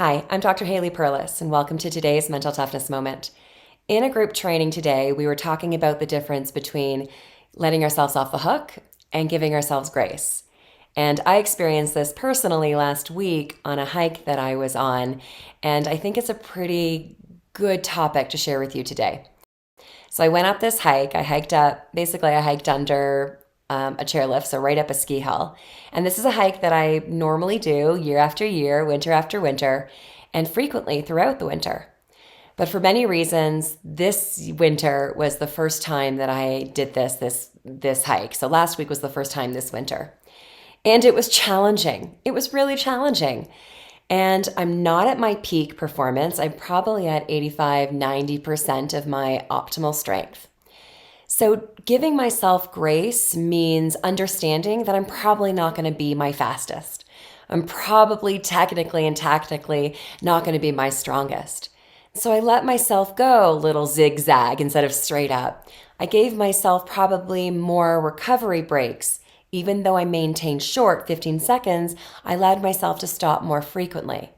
Hi, I'm Dr. Haley Perlus, and welcome to today's Mental Toughness Moment. In a group training today, we were talking about the difference between letting ourselves off the hook and giving ourselves grace. And I experienced this personally last week on a hike that I was on, and I think it's a pretty good topic to share with you today. So I went up this hike. I hiked under a chairlift, so right up a ski hill. And this is a hike that I normally do year after year, winter after winter, and frequently throughout the winter. But for many reasons, this winter was the first time that I did this hike. So last week was the first time this winter. And it was challenging. It was really challenging. And I'm not at my peak performance. I'm probably at 85, 90% of my optimal strength. So giving myself grace means understanding that I'm probably not going to be my fastest. I'm probably technically and tactically not going to be my strongest. So I let myself go a little zigzag instead of straight up. I gave myself probably more recovery breaks. Even though I maintained short 15 seconds, I allowed myself to stop more frequently.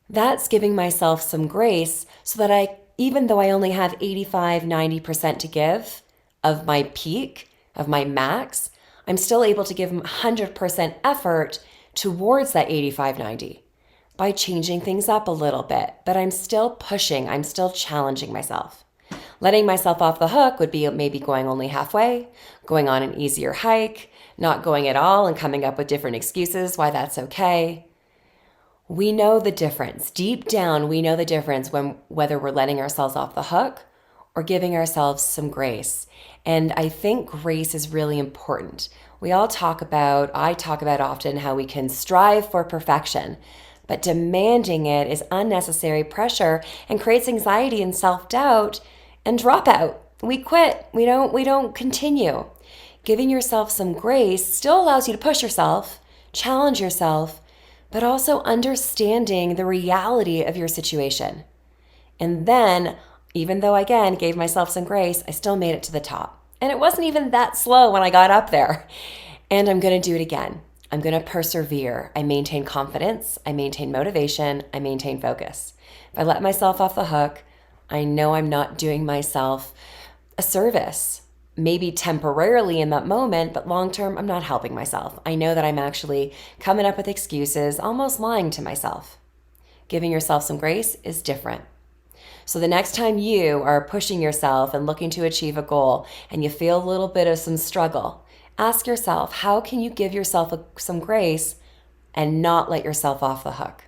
That's giving myself some grace so that even though I only have 85, 90% to give of my peak, of my max, I'm still able to give 100% effort towards that 85, 90 by changing things up a little bit. But I'm still pushing, I'm still challenging myself. Letting myself off the hook would be maybe going only halfway, going on an easier hike, not going at all and coming up with different excuses why that's okay. We know the difference. Deep down, we know the difference whether we're letting ourselves off the hook or giving ourselves some grace. And I think grace is really important. I talk about often how we can strive for perfection, but demanding it is unnecessary pressure and creates anxiety and self-doubt and drop out. We quit. We don't continue. Giving yourself some grace still allows you to push yourself, challenge yourself, but also understanding the reality of your situation. And then, even though again gave myself some grace, I still made it to the top. And it wasn't even that slow when I got up there. And I'm going to do it again. I'm going to persevere. I maintain confidence. I maintain motivation. I maintain focus. If I let myself off the hook, I know I'm not doing myself a service. Maybe temporarily in that moment, but long term, I'm not helping myself. I know that I'm actually coming up with excuses, almost lying to myself. Giving yourself some grace is different. So the next time you are pushing yourself and looking to achieve a goal and you feel a little bit of some struggle, ask yourself, how can you give yourself some grace and not let yourself off the hook?